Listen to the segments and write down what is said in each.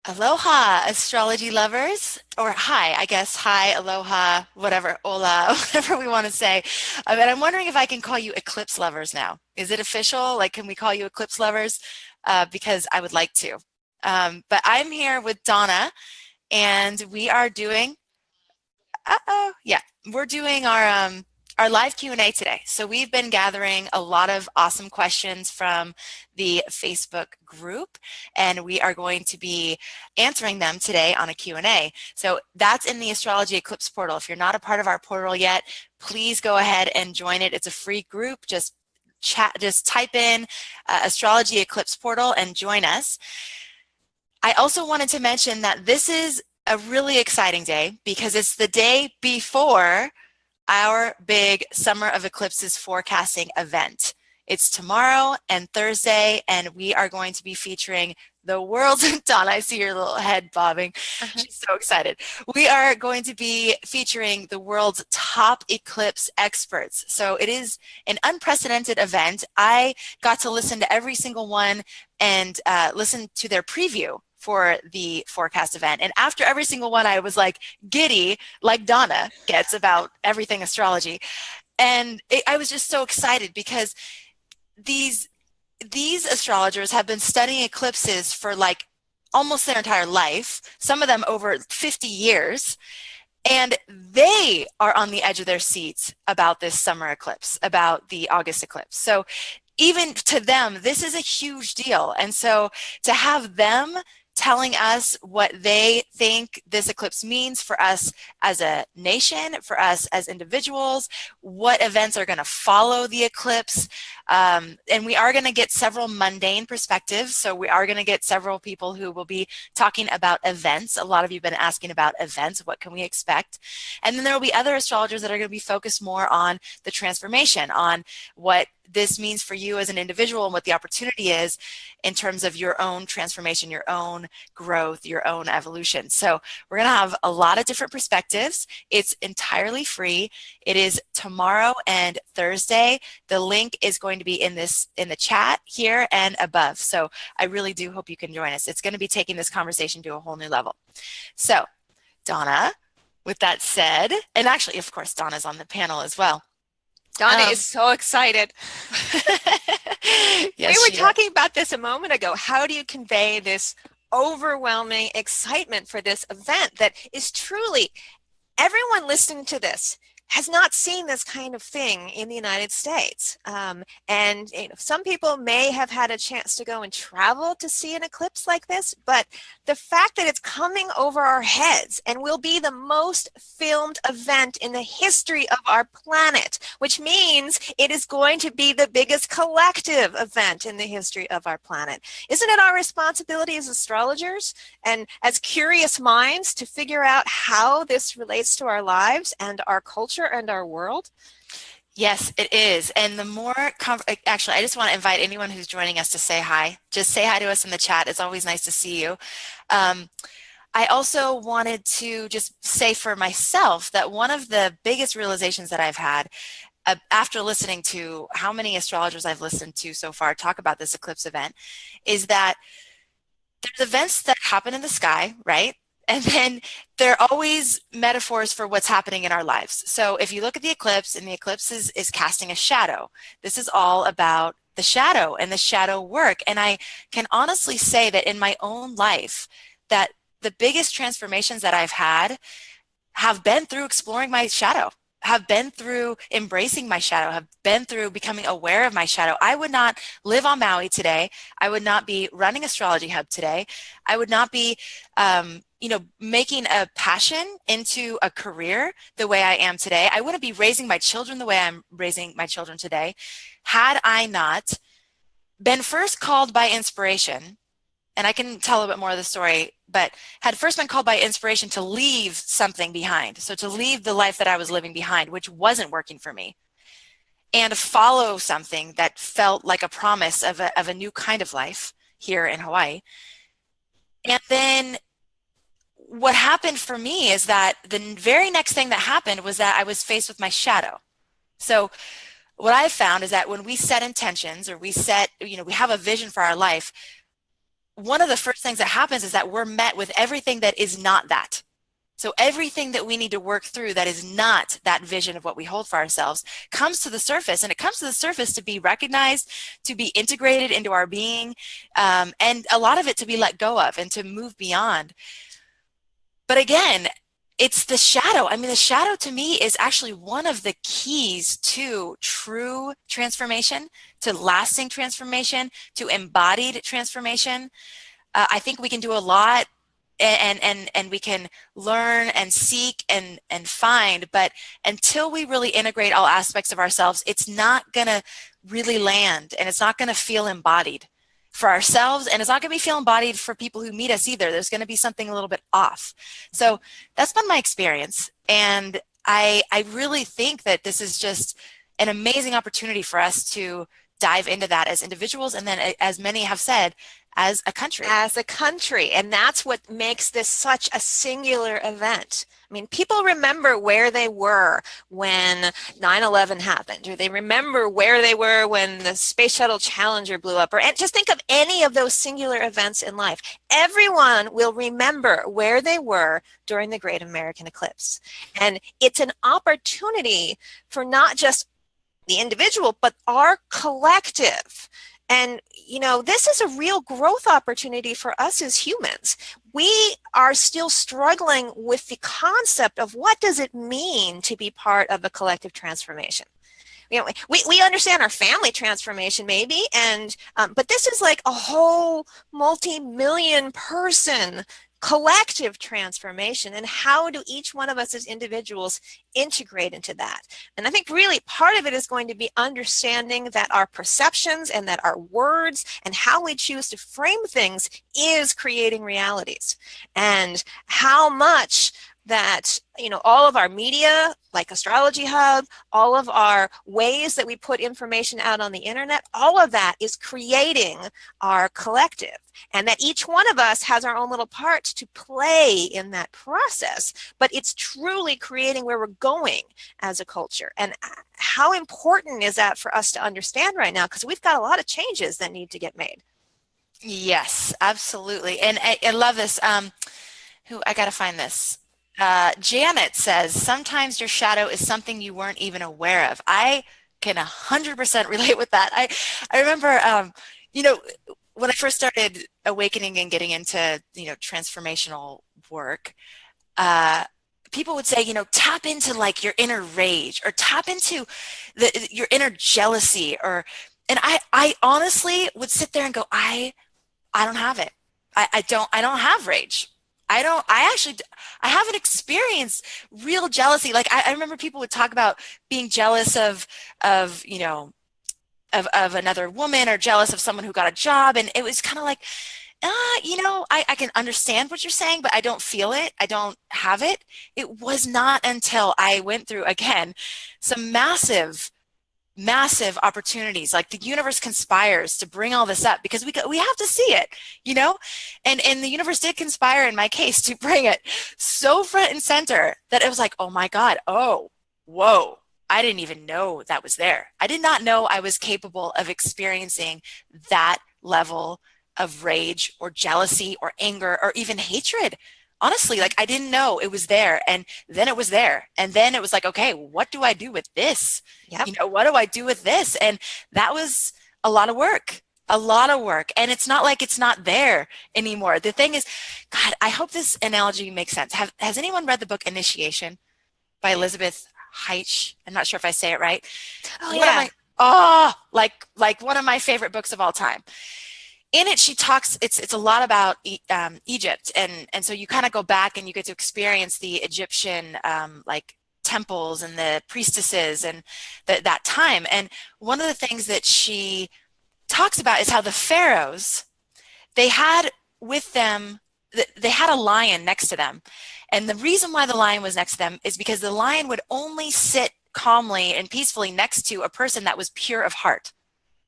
Aloha, astrology lovers, or hi, I guess, hi, aloha, whatever, hola, whatever we want to say. But I'm wondering if I can call you eclipse lovers now. Is it official? Like, can we call you eclipse lovers? Because I would like to. But I'm here with Donna, and we are doing yeah, we're doing our live Q&A today. So we've been gathering a lot of awesome questions from the Facebook group, and we are going to be answering them today on a Q&A. So that's in the Astrology Eclipse portal. If you're not a part of our portal yet, please go ahead and join it. It's a free group. Just type in Astrology Eclipse portal and join us. I also wanted to mention that this is a really exciting day because it's the day before our big Summer of Eclipses forecasting event. It's tomorrow and Thursday, and we are going to be featuring the world's, Donna, I see your little head bobbing. She's so excited. We are going to be featuring the world's top eclipse experts. So it is an unprecedented event. I got to listen to every single one and listen to their preview for the forecast event. And after every single one, I was like giddy, like Donna gets about everything astrology. And I was just so excited because these astrologers have been studying eclipses for like almost their entire life, some of them over 50 years. And they are on the edge of their seats about this summer eclipse, about the August eclipse. So even to them, this is a huge deal. And so to have them telling us what they think this eclipse means for us as a nation, for us as individuals, what events are going to follow the eclipse. And we are going to get several mundane perspectives. So we are going to get several people who will be talking about events. A lot of you have been asking about events. What can we expect? And then there will be other astrologers that are going to be focused more on the transformation, on what this means for you as an individual and what the opportunity is in terms of your own transformation, your own growth, your own evolution. So we're going to have a lot of different perspectives. It's entirely free. It is tomorrow and Thursday. The link is going to be in the chat here and above. So I really do hope you can join us. It's going to be taking this conversation to a whole new level. So Donna, with that said, and actually, of course, Donna's on the panel as well. Donna is so excited. Yes, we were talking about this a moment ago. How do you convey this overwhelming excitement for this event that is truly, everyone listening to this has not seen this kind of thing in the United States. And some people may have had a chance to go and travel to see an eclipse like this, but the fact that it's coming over our heads and will be the most filmed event in the history of our planet, which means it is going to be the biggest collective event in the history of our planet. Isn't it our responsibility as astrologers and as curious minds to figure out how this relates to our lives and our culture and our world? Yes, it is. And the more, actually, I just want to invite anyone who's joining us to say hi. Just say hi to us in the chat. It's always nice to see you. I also wanted to just say for myself that one of the biggest realizations that I've had after listening to how many astrologers I've listened to so far talk about this eclipse event is that there's events that happen in the sky, right? And then there are always metaphors for what's happening in our lives. So if you look at the eclipse, and the eclipse is casting a shadow, this is all about the shadow and the shadow work. And I can honestly say that in my own life, that the biggest transformations that I've had have been through exploring my shadow, have been through embracing my shadow, have been through becoming aware of my shadow. I would not live on Maui today. I would not be running Astrology Hub today. I would not be making a passion into a career the way I am today. I wouldn't be raising my children the way I'm raising my children today had I not been first called by inspiration. And I can tell a bit more of the story, but had first been called by inspiration to leave something behind. So to leave the life that I was living behind, which wasn't working for me, and follow something that felt like a promise of a new kind of life here in Hawaii. And then what happened for me is that the very next thing that happened was that I was faced with my shadow. So what I found is that when we set intentions or we have a vision for our life, one of the first things that happens is that we're met with everything that is not that. So everything that we need to work through that is not that vision of what we hold for ourselves comes to the surface, and it comes to the surface to be recognized, to be integrated into our being, and a lot of it to be let go of and to move beyond. But again, it's the shadow. I mean, the shadow to me is actually one of the keys to true transformation, to lasting transformation, to embodied transformation. I think we can do a lot, and we can learn and seek and find, but until we really integrate all aspects of ourselves, it's not going to really land, and it's not going to feel embodied for ourselves, and it's not going to be feel embodied for people who meet us either. There's going to be something a little bit off. So that's been my experience, and I really think that this is just an amazing opportunity for us to dive into that as individuals, and then, as many have said, as a country. As a country. And that's what makes this such a singular event. I mean, people remember where they were when 9/11 happened, or they remember where they were when the Space Shuttle Challenger blew up, or just think of any of those singular events in life. Everyone will remember where they were during the Great American Eclipse. And it's an opportunity for not just the individual, but our collective. And, this is a real growth opportunity for us as humans. We are still struggling with the concept of what does it mean to be part of a collective transformation. We understand our family transformation maybe, but this is like a whole multi-million person collective transformation, and how do each one of us as individuals integrate into that? And I think really part of it is going to be understanding that our perceptions and that our words and how we choose to frame things is creating realities, and how much that, all of our media, like Astrology Hub, all of our ways that we put information out on the internet, all of that is creating our collective. And that each one of us has our own little part to play in that process, but it's truly creating where we're going as a culture. And how important is that for us to understand right now? Because we've got a lot of changes that need to get made. Yes, absolutely. And I love this. I got to find this. Janet says, sometimes your shadow is something you weren't even aware of. I can 100% relate with that. I remember, when I first started awakening and getting into, transformational work, people would say, tap into like your inner rage, or tap into your inner jealousy, and I honestly would sit there and go, I don't have it. I don't have rage. I haven't experienced real jealousy. Like I remember people would talk about being jealous of another woman, or jealous of someone who got a job. And it was kind of like, I can understand what you're saying, but I don't feel it. I don't have it. It was not until I went through, again, some massive opportunities. Like the universe conspires to bring all this up because we have to see it, and the universe did conspire in my case to bring it so front and center that it was like, oh my God, oh, whoa, I didn't even know that was there. I did not know I was capable of experiencing that level of rage or jealousy or anger or even hatred. Honestly, like I didn't know it was there, and then it was there, and then it was like, okay, what do I do with this? Yep. What do I do with this? And that was a lot of work, and it's not like it's not there anymore. The thing is, God, I hope this analogy makes sense. Has anyone read the book Initiation by Elizabeth Heitch? I'm not sure if I say it right. Oh, yeah. Like one of my favorite books of all time. In it, she talks, it's a lot about Egypt, and so you kind of go back and you get to experience the Egyptian like temples and the priestesses and that time. And one of the things that she talks about is how the pharaohs, they had with them, they had a lion next to them. And the reason why the lion was next to them is because the lion would only sit calmly and peacefully next to a person that was pure of heart.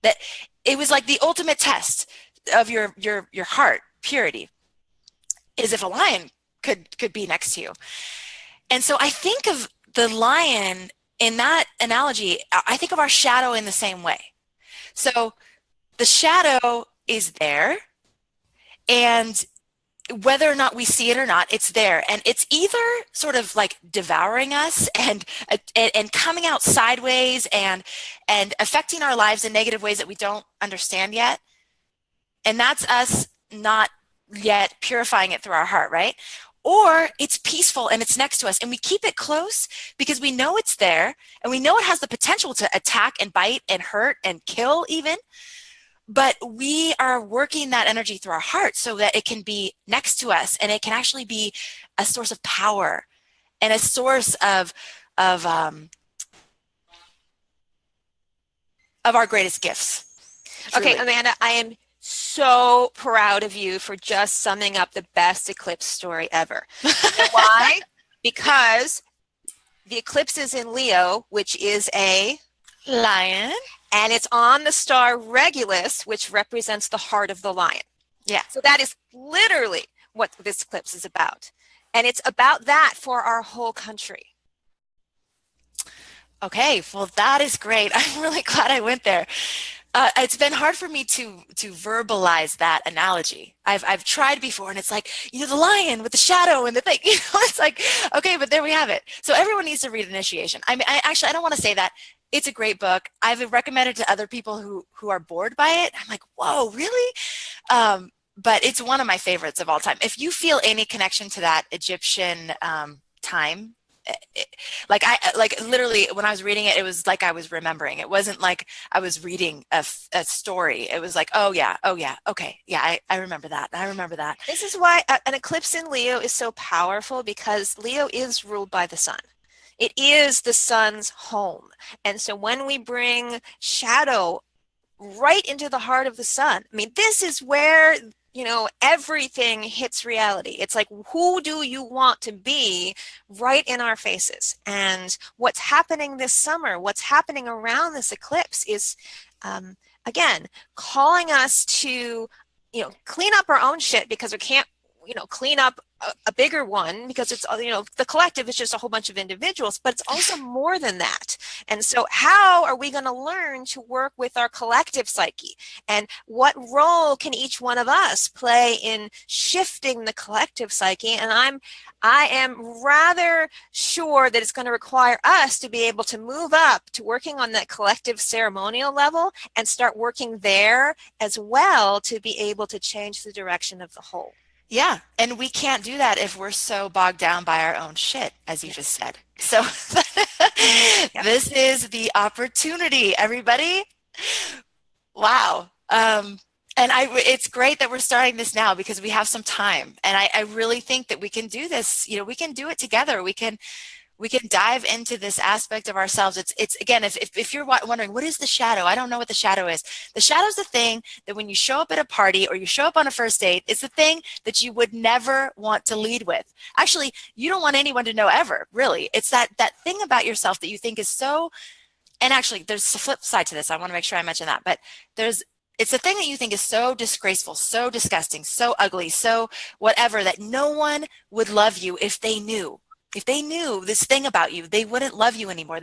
That it was like the ultimate test of your heart purity is if a lion could be next to you. And so I think of the lion in that analogy. I think of our shadow in the same way. So the shadow is there. And whether or not we see it or not, it's there, and it's either sort of like devouring us and coming out sideways and affecting our lives in negative ways that we don't understand yet, and that's us not yet purifying it through our heart, right? Or it's peaceful and it's next to us and we keep it close because we know it's there and we know it has the potential to attack and bite and hurt and kill even. But we are working that energy through our heart so that it can be next to us and it can actually be a source of power and a source of our greatest gifts. Truly. Okay, Amanda, I am so proud of you for just summing up the best eclipse story ever. You know why? Because the eclipse is in Leo, which is a lion. And it's on the star Regulus, which represents the heart of the lion. Yeah. So that is literally what this eclipse is about. And it's about that for our whole country. Okay, well, that is great. I'm really glad I went there. It's been hard for me to verbalize that analogy. I've tried before, and it's like, the lion with the shadow and the thing. It's like, okay, but there we have it. So everyone needs to read Initiation. I mean, I don't want to say that. It's a great book. I've recommended it to other people who are bored by it. I'm like, whoa, really? But it's one of my favorites of all time. If you feel any connection to that Egyptian time, like literally when I was reading it, it was like I was remembering. It wasn't like I was reading a story. It was like, oh yeah, okay, yeah, I remember that. I remember that. This is why an eclipse in Leo is so powerful, because Leo is ruled by the sun. It is the sun's home. And so when we bring shadow right into the heart of the sun, I mean, this is where, everything hits reality. It's like, who do you want to be right in our faces? And what's happening this summer, what's happening around this eclipse is, again, calling us to, clean up our own shit, because we can't, clean up a bigger one, because it's, the collective is just a whole bunch of individuals, but it's also more than that. And so how are we going to learn to work with our collective psyche? And what role can each one of us play in shifting the collective psyche? And I am rather sure that it's going to require us to be able to move up to working on that collective ceremonial level and start working there as well, to be able to change the direction of the whole. Yeah, and we can't do that if we're so bogged down by our own shit, as you just said. So this is the opportunity, everybody. Wow. And it's great that we're starting this now, because we have some time. And I really think that we can do this. We can do it together. We can dive into this aspect of ourselves. It's again, if you're wondering, what is the shadow? I don't know what the shadow is. The shadow is the thing that when you show up at a party or you show up on a first date, it's the thing that you would never want to lead with. Actually, you don't want anyone to know ever, really. It's that thing about yourself that you think is so, and actually there's a flip side to this. I want to make sure I mention that, but it's the thing that you think is so disgraceful, so disgusting, so ugly, so whatever, that no one would love you if they knew. If they knew this thing about you, they wouldn't love you anymore.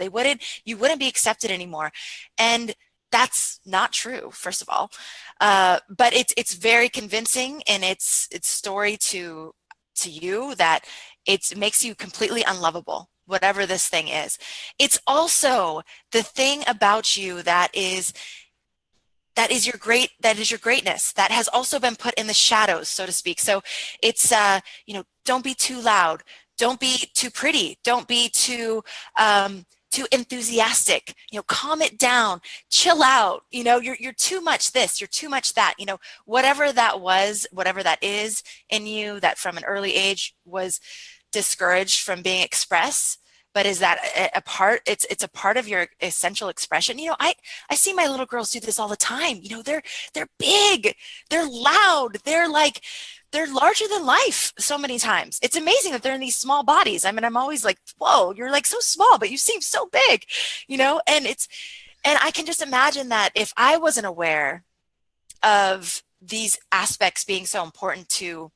You wouldn't be accepted anymore. And that's not true, first of all. But it's very convincing in its story to you, that it makes you completely unlovable, whatever this thing is. It's also the thing about you that is your greatness, that has also been put in the shadows, so to speak. So it's don't be too loud. Don't be too pretty. Don't be too enthusiastic. Calm it down. Chill out. You're too much this. You're too much that. Whatever that was, whatever that is in you, that from an early age was discouraged from being expressed. But is that a part? It's a part of your essential expression. I see my little girls do this all the time. They're big. They're loud. They're larger than life so many times. It's amazing that they're in these small bodies. I mean, I'm always like, whoa, you're like so small, but you seem so big, and I can just imagine that if I wasn't aware of these aspects being so important to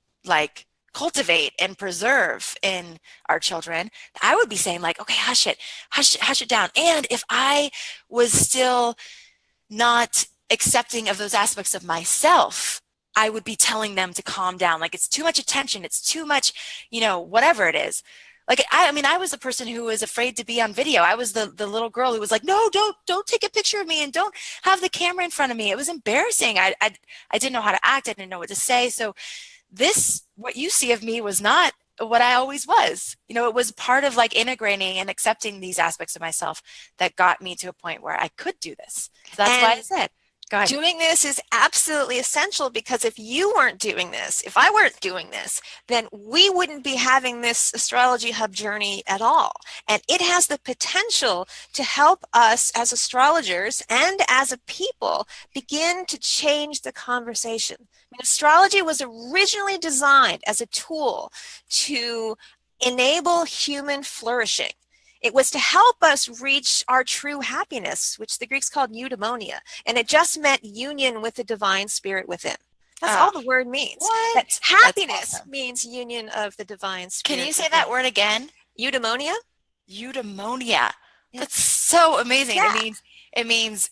cultivate and preserve in our children, I would be saying okay, hush it down. And if I was still not accepting of those aspects of myself, I would be telling them to calm down. Like, it's too much attention. It's too much, whatever it is. Like, I mean, I was the person who was afraid to be on video. I was the little girl who was like, no, don't take a picture of me and don't have the camera in front of me. It was embarrassing. I didn't know how to act. I didn't know what to say. So what you see of me was not what I always was. It was part of like integrating and accepting these aspects of myself that got me to a point where I could do this. So that's why I And said, go ahead. doing this is absolutely essential, because if you weren't doing this, if I weren't doing this, then we wouldn't be having this Astrology Hub journey at all. And it has the potential to help us as astrologers and as a people begin to change the conversation. I mean, astrology was originally designed as a tool to enable human flourishing. It was to help us reach our true happiness, which the Greeks called eudaimonia, and it just meant union with the divine spirit within. That's all Oh, the word means. That what? That's happiness awesome. means union of the divine Can spirit you say within. that word again? Eudaimonia? Eudaimonia. Yeah. That's so amazing. Yeah. It means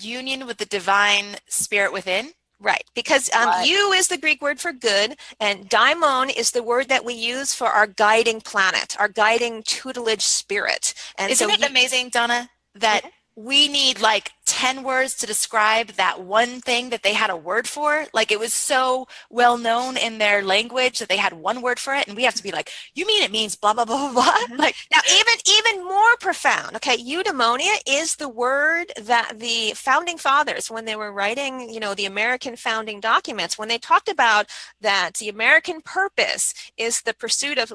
union with the divine spirit within. Right, because What? eu is the Greek word for good, and daimon is the word that we use for our guiding planet, our guiding tutelage spirit. And Isn't so it amazing, Donna, that yeah. we need like 10 words to describe that one thing that they had a word for? Like, it was so well known in their language that they had one word for it, and we have to be like, you mean it means blah, blah, blah, blah, blah? Like, Now, even more profound, okay, eudaimonia is the word that the founding fathers, when they were writing, the American founding documents, when they talked about that the American purpose is the pursuit of,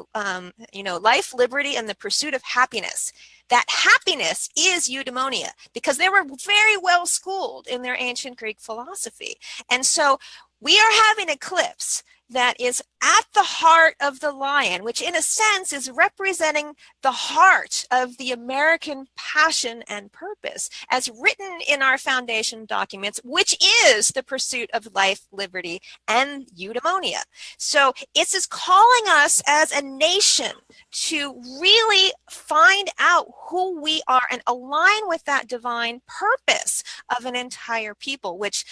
life, liberty, and the pursuit of happiness. That happiness is eudaimonia, because they were very well schooled in their ancient Greek philosophy. And so we are having an eclipse that is at the heart of the lion, which in a sense is representing the heart of the American passion and purpose as written in our foundation documents, which is the pursuit of life, liberty, and eudaimonia. So it's is calling us as a nation to really find out who we are and align with that divine purpose of an entire people, which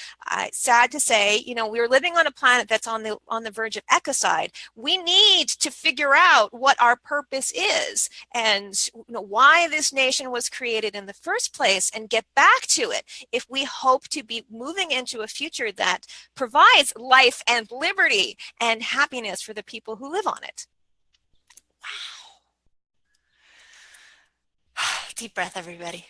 sad to say, we're living on a planet that's on the verge of ecocide. We need to figure out what our purpose is and why this nation was created in the first place, and get back to it if we hope to be moving into a future that provides life and liberty and happiness for the people who live on it. deep breath, everybody.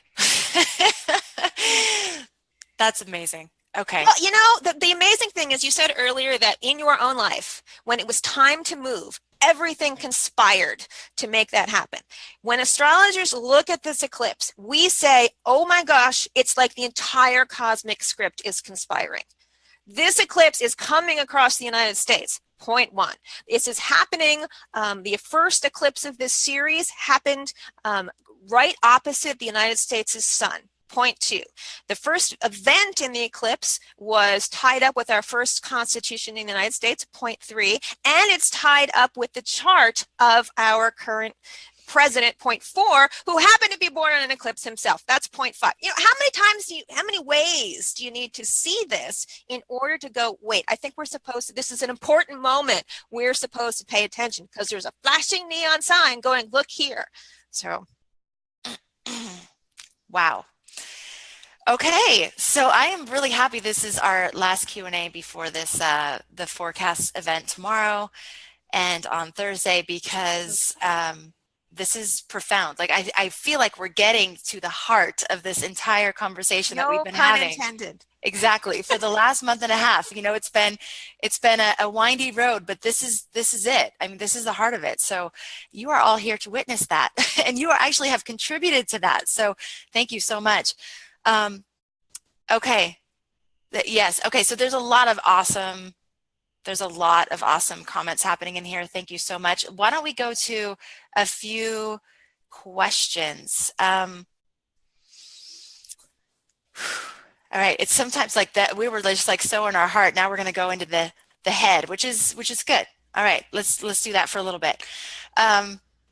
That's amazing. Okay. Well, the amazing thing is, you said earlier that in your own life, when it was time to move, everything conspired to make that happen. When astrologers look at this eclipse, we say, oh my gosh, it's like the entire cosmic script is conspiring. This eclipse is coming across the United States. Point one. This is happening. The first eclipse of this series happened right opposite the United States' sun. Point two. The first event in the eclipse was tied up with our first constitution in the United States. Point three. And it's tied up with the chart of our current president, point four, who happened to be born on an eclipse himself. That's point five. How many ways do you need to see this in order to go, wait, I think this is an important moment. We're supposed to pay attention, because there's a flashing neon sign going, look here. So. Wow. Okay, so I am really happy this is our last Q&A before this the forecast event tomorrow and on Thursday, because this is profound. Like, I feel like we're getting to the heart of this entire conversation that we've been having. No pun intended. Exactly. For the last month and a half, it's been a windy road, but this is it. I mean, this is the heart of it. So you are all here to witness that, and you actually have contributed to that. So thank you so much. Okay. Yes. Okay. So there's a lot of awesome comments happening in here. Thank you so much. Why don't we go to a few questions? All right. It's sometimes like that. We were just like so in our heart. Now we're going to go into the head, which is good. All right. Let's do that for a little bit.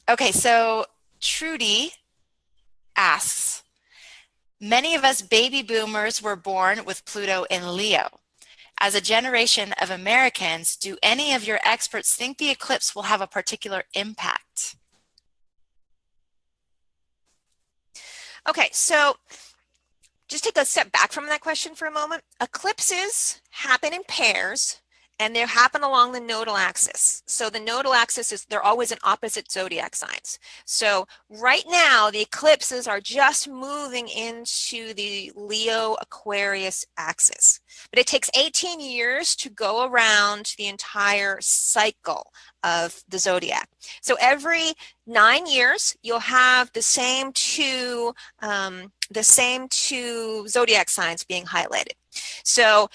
Okay. So Trudy asks, many of us baby boomers were born with Pluto in Leo. As a generation of Americans, do any of your experts think the eclipse will have a particular impact? Okay, so just take a step back from that question for a moment. Eclipses happen in pairs, and they happen along the nodal axis. So the nodal axis is, they're always in opposite zodiac signs. So right now, the eclipses are just moving into the Leo Aquarius axis. But it takes 18 years to go around the entire cycle of the zodiac. So every 9 years, you'll have the same two zodiac signs being highlighted. So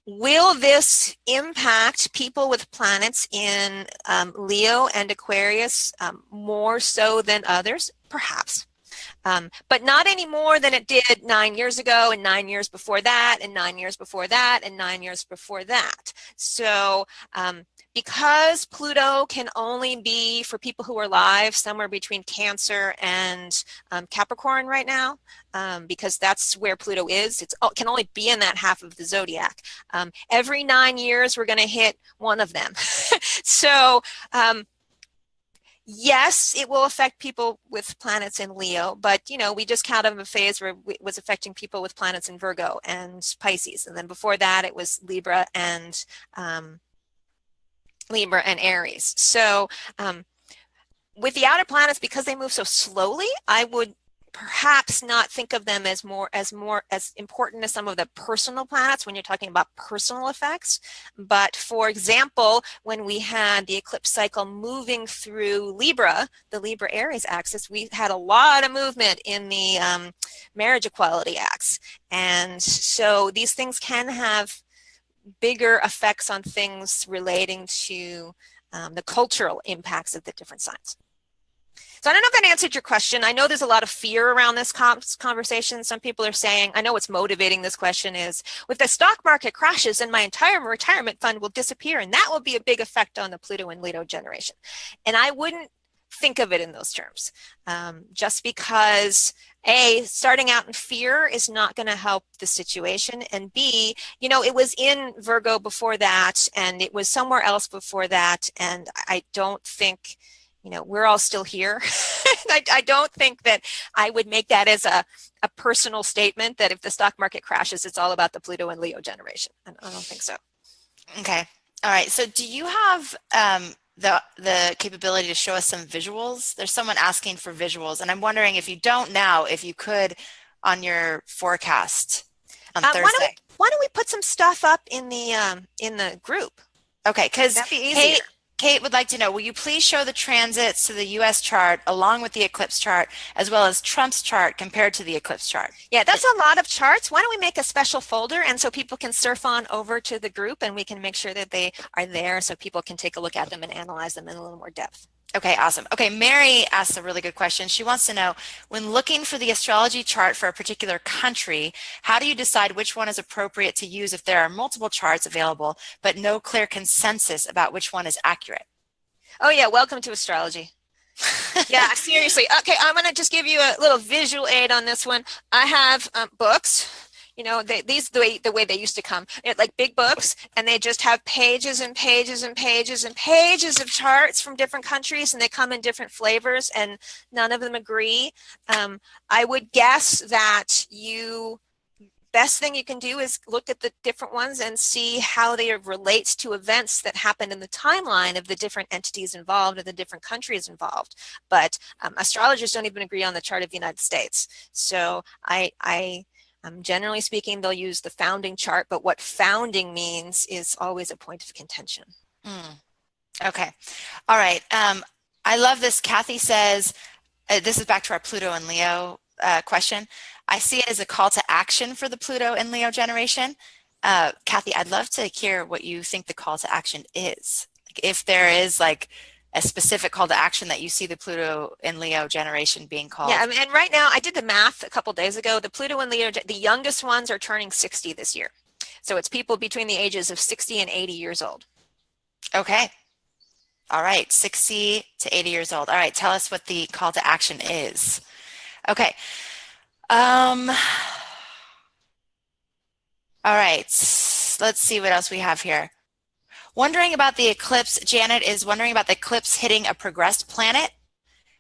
will this impact people with planets in Leo and Aquarius more so than others? Perhaps. But not any more than it did 9 years ago, and 9 years before that, and 9 years before that, and 9 years before that. So because Pluto can only be, for people who are live, somewhere between Cancer and Capricorn right now, because that's where Pluto is. It can only be in that half of the zodiac. Every 9 years, we're going to hit one of them. So yes, it will affect people with planets in Leo, but we just came out of a phase where it was affecting people with planets in Virgo and Pisces, and then before that it was Libra and Aries. So with the outer planets, because they move so slowly, I would perhaps not think of them as important as some of the personal planets when you're talking about personal effects. But for example, when we had the eclipse cycle moving through Libra, the Libra Aries axis, we had a lot of movement in the marriage equality axis. And so these things can have bigger effects on things relating to the cultural impacts of the different signs. So I don't know if that answered your question. I know there's a lot of fear around this conversation. Some people are saying, I know what's motivating this question is, if the stock market crashes, then my entire retirement fund will disappear, and that will be a big effect on the Pluto and Leo generation. And I wouldn't think of it in those terms, just because A, starting out in fear is not going to help the situation, and B, it was in Virgo before that, and it was somewhere else before that, and I don't think, we're all still here. I don't think that I would make that as a personal statement that if the stock market crashes, it's all about the Pluto and Leo generation. I don't think so. Okay. All right. So do you have the capability to show us some visuals? There's someone asking for visuals, and I'm wondering if you don't now, if you could on your forecast on Thursday. Why don't we put some stuff up in the group? Okay, because that'd be easier. Kate would like to know, will you please show the transits to the U.S. chart along with the eclipse chart, as well as Trump's chart compared to the eclipse chart? Yeah, that's a lot of charts. Why don't we make a special folder, and so people can surf on over to the group, and we can make sure that they are there so people can take a look at them and analyze them in a little more depth. Okay, awesome. Okay, Mary asked a really good question. She wants to know, when looking for the astrology chart for a particular country, how do you decide which one is appropriate to use if there are multiple charts available, but no clear consensus about which one is accurate? Oh yeah, welcome to astrology. Yeah, seriously. Okay, I'm going to just give you a little visual aid on this one. I have books. These the way they used to come, like big books, and they just have pages and pages and pages and pages of charts from different countries, and they come in different flavors, and none of them agree. I would guess that best thing you can do is look at the different ones and see how they relate to events that happened in the timeline of the different entities involved or the different countries involved. But astrologers don't even agree on the chart of the United States. So generally speaking, they'll use the founding chart, but what founding means is always a point of contention. Okay. All right. I love this. Kathy says, this is back to our Pluto and Leo question. I see it as a call to action for the Pluto and Leo generation. Kathy, I'd love to hear what you think the call to action is. If there is a specific call to action that you see the Pluto and Leo generation being called. Yeah, and right now, I did the math a couple days ago. The Pluto and Leo, the youngest ones are turning 60 this year. So it's people between the ages of 60 and 80 years old. Okay. All right, 60 to 80 years old. All right, tell us what the call to action is. Okay. All right, let's let's see what else we have here. Wondering about the eclipse. Janet is wondering about the eclipse hitting a progressed planet.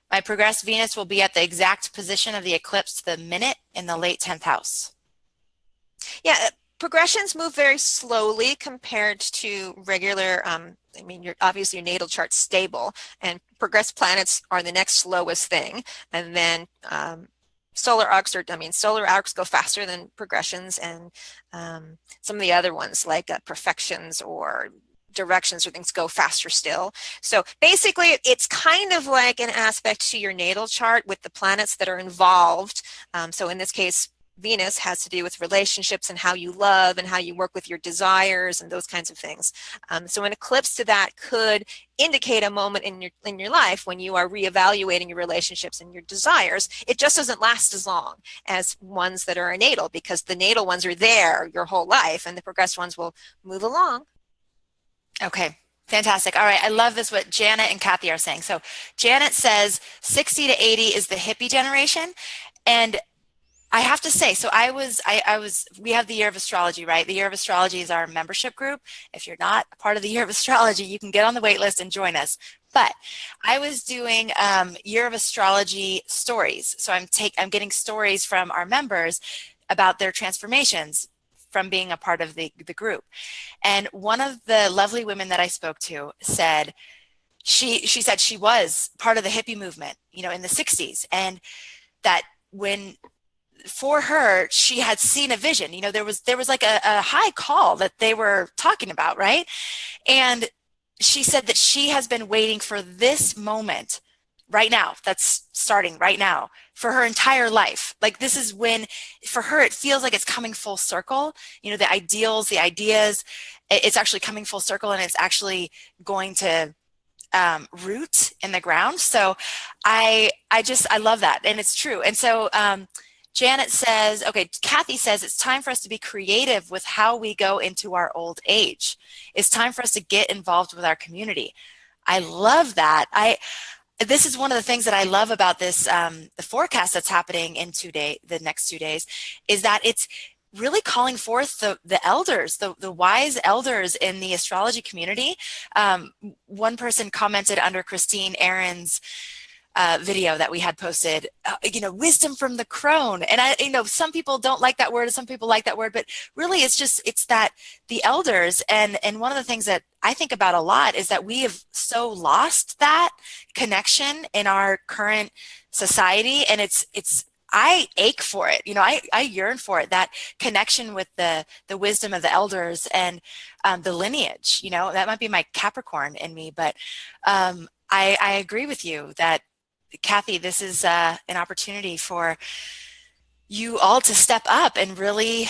My progressed Venus will be at the exact position of the eclipse to the minute in the late 10th house. Yeah, progressions move very slowly compared to regular. I mean, obviously your natal chart's stable, and progressed planets are the next slowest thing, and then solar arcs solar arcs go faster than progressions, and some of the other ones like perfections or directions or things go faster still. So basically, it's kind of like an aspect to your natal chart with the planets that are involved. So in this case, Venus has to do with relationships and how you love and how you work with your desires and those kinds of things. So an eclipse to that could indicate a moment in your life when you are reevaluating your relationships and your desires. It just doesn't last as long as ones that are natal, because the natal ones are there your whole life and the progressed ones will move along. Okay, fantastic. All right, I love this, what Janet and Kathy are saying. So Janet says 60 to 80 is the hippie generation. And I have to say, so we have the Year of Astrology, right? The Year of Astrology is our membership group. If you're not a part of the Year of Astrology, you can get on the wait list and join us. But I was doing Year of Astrology stories. So I'm getting stories from our members about their transformations from being a part of the group. And one of the lovely women that I spoke to said, she said she was part of the hippie movement, in the 60s. And that when, for her, she had seen a vision, there was like a high call that they were talking about, right? And she said that she has been waiting for this moment right now, that's starting right now, for her entire life. Like, this is when, for her, it feels like it's coming full circle. The ideals, the ideas, it's actually coming full circle, and it's actually going to root in the ground. So I love that, and it's true. And so Janet says, okay, Kathy says, it's time for us to be creative with how we go into our old age. It's time for us to get involved with our community. I love that. This is one of the things that I love about this, the forecast that's happening in the next 2 days, is that it's really calling forth the elders, the wise elders in the astrology community. One person commented under Christine Aaron's video that we had posted, wisdom from the crone. And some people don't like that word, and some people like that word, but really it's that the elders, and one of the things that I think about a lot is that we have so lost that connection in our current society. And I ache for it. I yearn for it, that connection with the wisdom of the elders and the lineage. That might be my Capricorn in me, but I agree with you that, Kathy, this is an opportunity for you all to step up and really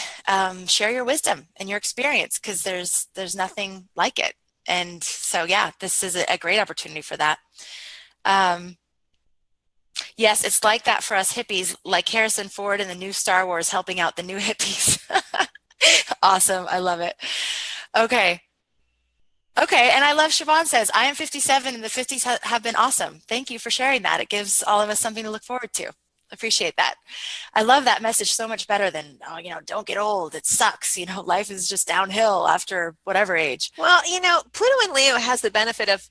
share your wisdom and your experience, because there's nothing like it. And so, yeah, this is a great opportunity for that. Yes, it's like that for us hippies, like Harrison Ford in the new Star Wars helping out the new hippies. Awesome. I love it. Okay. Okay, and I love Siobhan says, I am 57 and the 50s have been awesome. Thank you for sharing that. It gives all of us something to look forward to. Appreciate that. I love that message so much better than, don't get old. It sucks. Life is just downhill after whatever age. Well, Pluto in Leo has the benefit of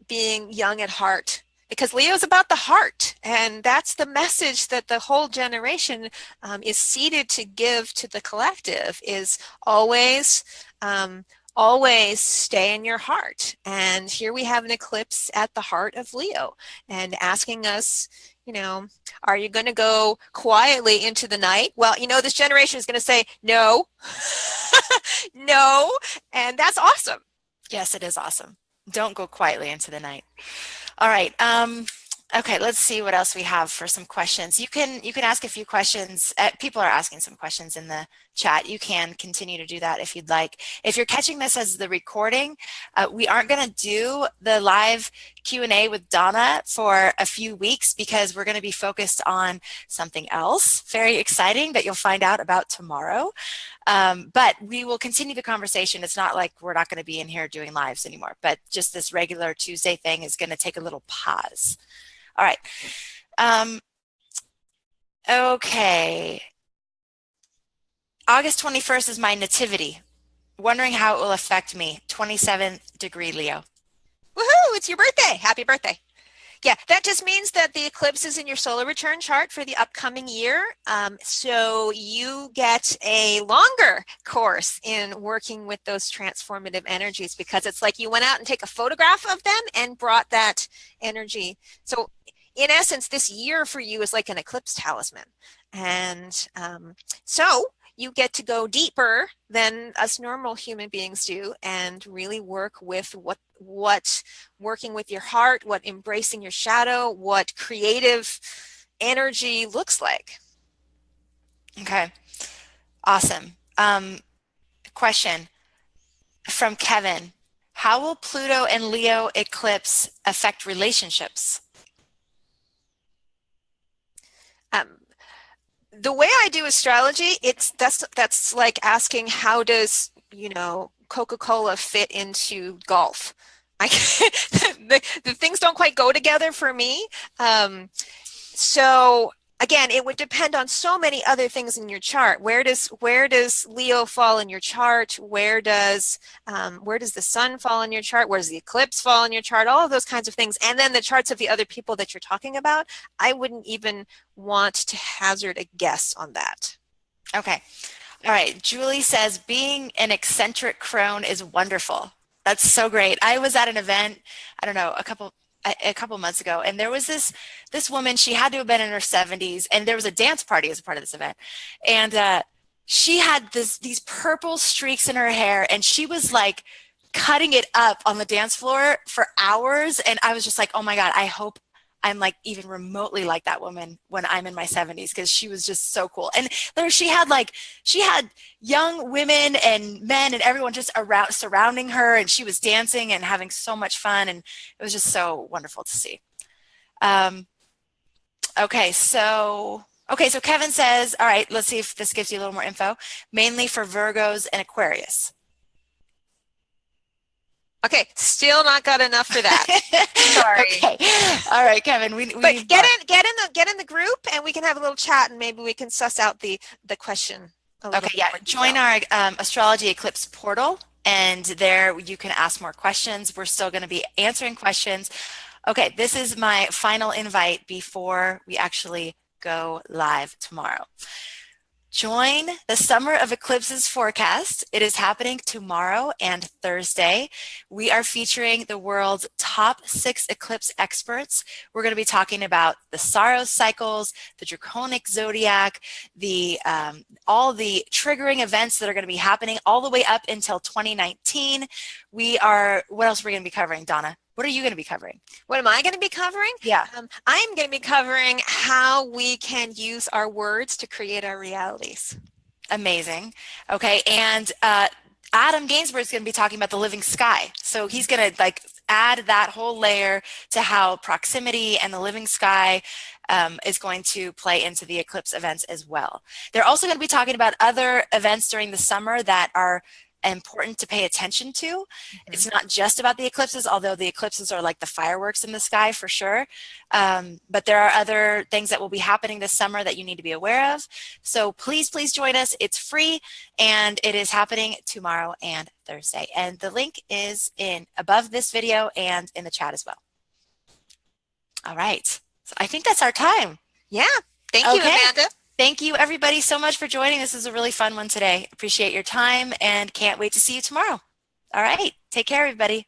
being young at heart, because Leo is about the heart, and that's the message that the whole generation is seeded to give to the collective, is always stay in your heart. And here we have an eclipse at the heart of Leo, and asking us, are you going to go quietly into the night? Well, this generation is going to say no. No, and that's awesome. Yes, it is awesome. Don't go quietly into the night. All right. Okay, let's see what else we have for some questions. You can ask a few questions. People are asking some questions in the chat. You can continue to do that if you'd like. If you're catching this as the recording, we aren't going to do the live Q&A with Donna for a few weeks, because we're going to be focused on something else very exciting that you'll find out about tomorrow. But we will continue the conversation. It's not like we're not going to be in here doing lives anymore, but just this regular Tuesday thing is going to take a little pause. All right. Okay. August 21st is my nativity. wondering how it will affect me. 27th degree Leo. Woohoo! It's your birthday. Happy birthday. Yeah, that just means that the eclipse is in your solar return chart for the upcoming year. So you get a longer course in working with those transformative energies, because it's like you went out and take a photograph of them and brought that energy. So in essence, this year for you is like an eclipse talisman. And so you get to go deeper than us normal human beings do and really work with what working with your heart, what embracing your shadow, what creative energy looks like. Okay, awesome. Question from Kevin. How will Pluto and Leo eclipse affect relationships? The way I do astrology, that's like asking, how does, Coca-Cola fit into golf? The things don't quite go together for me. So again, it would depend on so many other things in your chart. Where does Leo fall in your chart? Where does the sun fall in your chart? Where does the eclipse fall in your chart? All of those kinds of things. And then the charts of the other people that you're talking about. I wouldn't even want to hazard a guess on that. Okay. All right. Julie says, being an eccentric crone is wonderful. That's so great. I was at an event, I don't know, a couple months ago, and there was this woman. She had to have been in her 70s, and there was a dance party as a part of this event, and she had these purple streaks in her hair, and she was like cutting it up on the dance floor for hours. And I was just like, oh my God, I hope I'm like even remotely like that woman when I'm in my 70s, because she was just so cool. And there she had young women and men and everyone just around surrounding her, and she was dancing and having so much fun, and it was just so wonderful to see. Okay, so Kevin says, all right, let's see if this gives you a little more info. Mainly for Virgos and Aquarius. Okay, still not got enough for that. Sorry. Okay. All right, Kevin. But get in the group, and we can have a little chat, and maybe we can suss out the question. Okay, yeah. Join our Astrology Eclipse portal, and there you can ask more questions. We're still going to be answering questions. Okay, this is my final invite before we actually go live tomorrow. Join the Summer of Eclipses forecast. It is happening tomorrow and Thursday. We are featuring the world's top 6 eclipse experts. We're going to be talking about the Saros cycles, the draconic zodiac, all the triggering events that are going to be happening all the way up until 2019. What else are we going to be covering, Donna? What are you going to be covering? What am I going to be covering? Yeah. I'm going to be covering how we can use our words to create our realities. Amazing. Okay. And Adam Gainsbourg is going to be talking about the living sky. So he's going to add that whole layer to how proximity and the living sky is going to play into the eclipse events as well. They're also going to be talking about other events during the summer that are important to pay attention to. Mm-hmm. It's not just about the eclipses, although the eclipses are like the fireworks in the sky for sure. But there are other things that will be happening this summer that you need to be aware of. So please join us. It's free, and it is happening tomorrow and Thursday. And the link is above this video and in the chat as well. All right. So I think that's our time. Yeah. Thank you, Amanda. Thank you, everybody, so much for joining. This is a really fun one today. Appreciate your time and can't wait to see you tomorrow. All right. Take care, everybody.